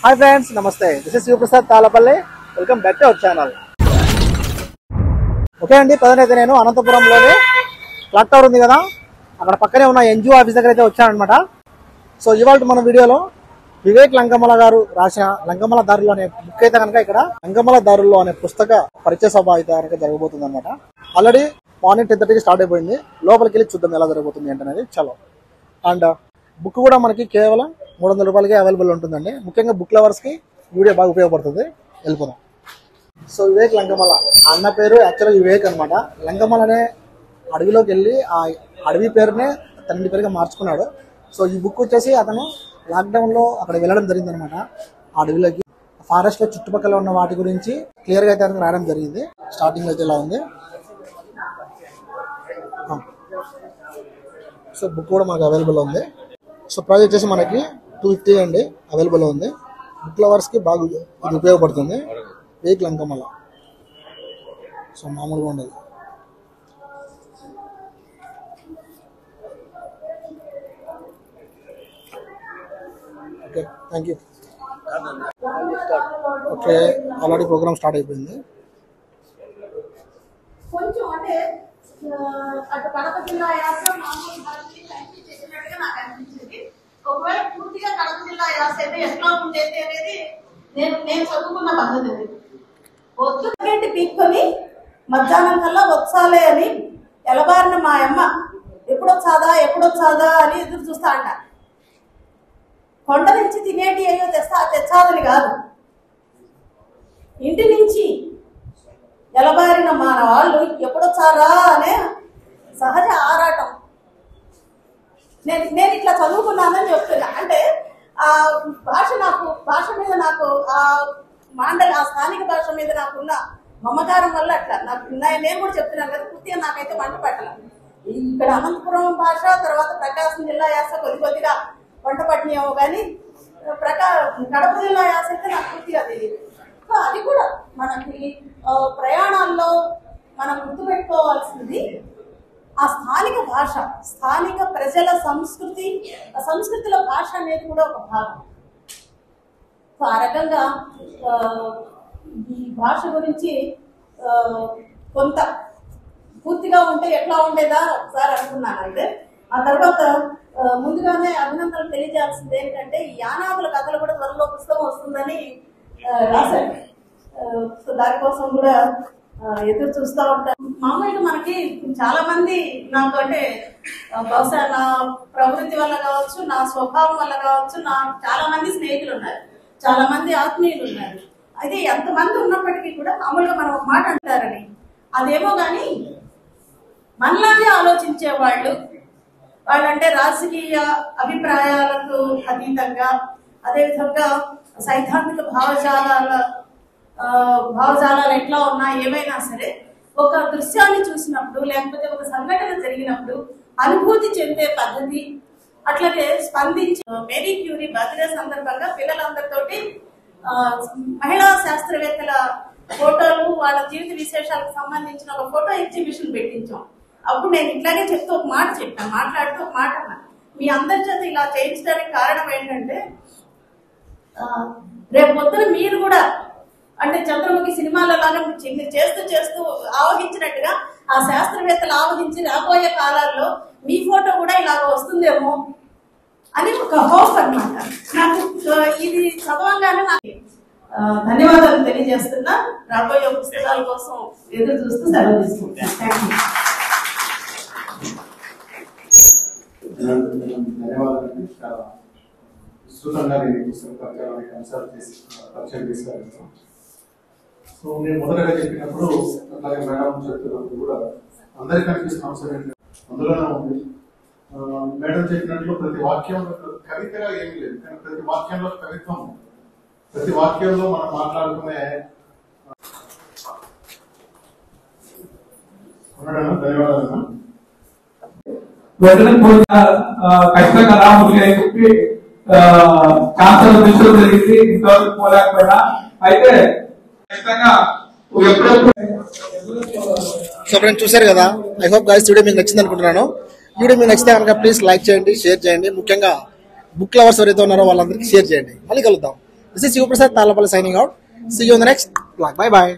Hi friends, నమస్తే. This is Shivaprasad Talapalli. Welcome back to our channel. Okay అండి, present నేను అనంతపురంలోని క్లాక్ టవర్ ఉంది కదా, అక్కడ పక్కనే ఉన్న ఎన్జిఓ ఆఫీస్ దగ్గర అయితే వచ్చానమాట. సో ఇవాళ మన వీడియోలో వివేక్ లంగమల గారు రాసిన లంగమల దారులు అనే బుక్ అయితే కనుక ఇక్కడ లంగమల దారుల్లో అనే పుస్తక పరిచయ సభ అయితే కనుక జరగబోతుంది అనమాట. ఆల్రెడీ మార్నింగ్ 10:30కి స్టార్ట్ అయిపోయింది. లోపలికి వెళ్ళి చూద్దాం ఎలా జరగబోతుంది ఏంటనేది. చలో. అండ్ బుక్ కూడా మనకి కేవలం 300 రూపాయలకి అవైలబుల్ ఉంటుందండి. ముఖ్యంగా బుక్ లవర్స్కి వీడియో బాగా ఉపయోగపడుతుంది. వెళ్ళిపోదాం. సో వివేక్ లంగమల అన్న పేరు యాక్చువల్గా వివేక్ అనమాట. లంగమల అనే అడవిలోకి వెళ్ళి ఆ అడవి పేరునే తన పేరుగా మార్చుకున్నాడు. సో ఈ బుక్ వచ్చేసి అతను లాక్డౌన్లో అక్కడ వెళ్ళడం జరిగింది అనమాట. ఆ అడవిలోకి ఫారెస్ట్లో చుట్టుపక్కల ఉన్న వాటి గురించి క్లియర్గా అయితే రాయడం జరిగింది. స్టార్టింగ్ అయితే ఇలా ఉంది. సో బుక్ కూడా మనకు అవైలబుల్ ఉంది. సో ప్రైస్ వచ్చేసి మనకి 250 అండి అవైలబుల్ ఉంది. బుక్ లవర్స్కి బాగా ఇది ఉపయోగపడుతుంది. వివేక్ లంగమల. సో మామూలుగా ఉండదు. Okay, thank you. Okay, already programme start అయిపోయింది. కొంచెం అంటే అటు కడప జిల్లా యాస మామూలు చెప్పినట్టుగా నాకు అనిపించింది. ఒకవేళ పూర్తిగా కడప జిల్లా యాస అయితే ఎట్లా ఉండేది అనేది నేను చదువుకున్న పద్ధతి. పొద్దుగంటి పీక్కొని మధ్యాహ్నం కల్లా వచ్చాలే అని ఎలబారిన మా అమ్మ ఎప్పుడొచ్చాదా అని ఎదురు చూస్తా అంట. కొండ నుంచి తినేటి అయ్యో తెచ్చాదని కాదు, ఇంటి నుంచి ఎలబారిన మన వాళ్ళు ఎప్పుడొచ్చారా అనే సహజ ఆరాటం. నేను ఇట్లా చదువుకున్నానని చెప్తున్నా. అంటే ఆ భాష మీద నాకు ఆ స్థానిక భాష మీద నాకున్న మమకారం వల్ల అట్లా నేను కూడా చెప్తున్నాను కదా, పూర్తిగా నాకైతే వంట పట్టలేదు. ఇక్కడ అనంతపురం భాష, తర్వాత ప్రకాశం జిల్లా యాస కొద్దిగా వంట పట్టినేమో, కానీ కడప జిల్లా యాస అయితే నాకు పూర్తిగా తెలియదు. సో అది కూడా మనకి ప్రయాణాల్లో మనం గుర్తుపెట్టుకోవాల్సింది ఆ స్థానిక భాష, స్థానిక ప్రజల సంస్కృతిలో భాష అనేది కూడా ఒక భాగం. సో ఆ రకంగా ఈ భాష గురించి కొంత పూర్తిగా ఉంటే ఎట్లా ఉండేదా ఒకసారి అనుకున్నాను. అయితే ఆ తర్వాత ముందుగానే అభినందనలు తెలియజేయాల్సింది ఏంటంటే, ఈ యానాదుల కథలు కూడా త్వరలో పుస్తకం వస్తుందని రాశాడు. సో దానికోసం కూడా ఎదురు చూస్తూ ఉంటాను. మామూలుగా మనకి చాలా మంది నాకు అంటే బహుశా నా ప్రవృత్తి వల్ల కావచ్చు, నా స్వభావం వల్ల కావచ్చు, నాకు చాలా మంది స్నేహితులు ఉన్నారు, చాలా మంది ఆత్మీయులు ఉన్నారు. అయితే ఎంతమంది ఉన్నప్పటికీ కూడా మామూలుగా మనం ఒక మాట అంటారని అదేమో కానీ మనలాగే ఆలోచించే వాళ్ళంటే రాజకీయ అభిప్రాయాలకు అతీతంగా, అదేవిధంగా సైద్ధాంతిక భావజాలాలు ఎట్లా ఉన్నా ఏమైనా సరే ఒక దృశ్యాన్ని చూసినప్పుడు లేకపోతే ఒక సంఘటన జరిగినప్పుడు అనుభూతి చెందే పద్ధతి, అట్లాగే స్పందించి మేరీ క్యూరీ బర్త్డే సందర్భంగా పిల్లలందరితోటి మహిళా శాస్త్రవేత్తల ఫోటోలు, వాళ్ళ జీవిత విశేషాలకు సంబంధించిన ఒక ఫోటో ఎగ్జిబిషన్ పెట్టించాం. అప్పుడు నేను ఇట్లాగే చెప్తూ ఒక మాట చెప్పాను, మాట్లాడుతూ ఒక మాట అన్నా, మీ అందరి చేత ఇలా చేయించడానికి కారణం ఏంటంటే రేపు పొద్దున మీరు కూడా అంటే చంద్రముఖి సినిమాలో లాగా చేస్తూ ఆవహించినట్టుగా ఆ శాస్త్రవేత్తలు ఆవహించి రాబోయే కాలాల్లో మీ ఫోటో కూడా ఇలాగ వస్తుందేమో అని ఒక హోప్ అనమాట. నాకు ఇది చదవంగానే నాకు ధన్యవాదాలు తెలియజేస్తున్నా. రాబోయే పుస్తకాల కోసం ఎదురు చూస్తూ సెలవు తీసుకుంటాను. ధన్యవాదాలు. చాలా విస్తృతంగా అంశాలు పరిచయం తీసుకెళ్తాం. సో నేను మొదటగా చెప్పినప్పుడు, అలాగే మేడం చెప్తున్నప్పుడు కూడా అందరికీ కనిపిస్తున్న అంశం ఏంటంటే అందులోనే ఉంది. మేడం చెప్పినట్లు ప్రతి వాక్యంలో కవితగా ఏమీ లేదు, కానీ ప్రతి వాక్యంలో కవిత్వం ఉంది. ప్రతి వాక్యంలో మనం మాట్లాడుకునే ధన్యవాదాలు. ఖచ్చితంగా రాముడిగా చెప్పి కాన్సర్ దృష్టిలో జరిగింది, ఇంతవరకు పోలేకపోయినా. అయితే ఖచ్చితంగా సో ఫ్రెండ్స్ చూసారు కదా, ఐ హోప్ గైస్ వీడియో మీకు నచ్చింది అనుకుంటున్నాను. వీడియో మీకు నచ్చితే కనుక ప్లీజ్ లైక్ చేయండి, షేర్ చేయండి. ముఖ్యంగా బుక్ లవర్స్ ఎవరైతే ఉన్నారో వాళ్ళందరికీ షేర్ చేయండి. మళ్ళీ కలుద్దాం. This is Shivaprasad Tallapalli signing out. See you in the next blog. Bye bye.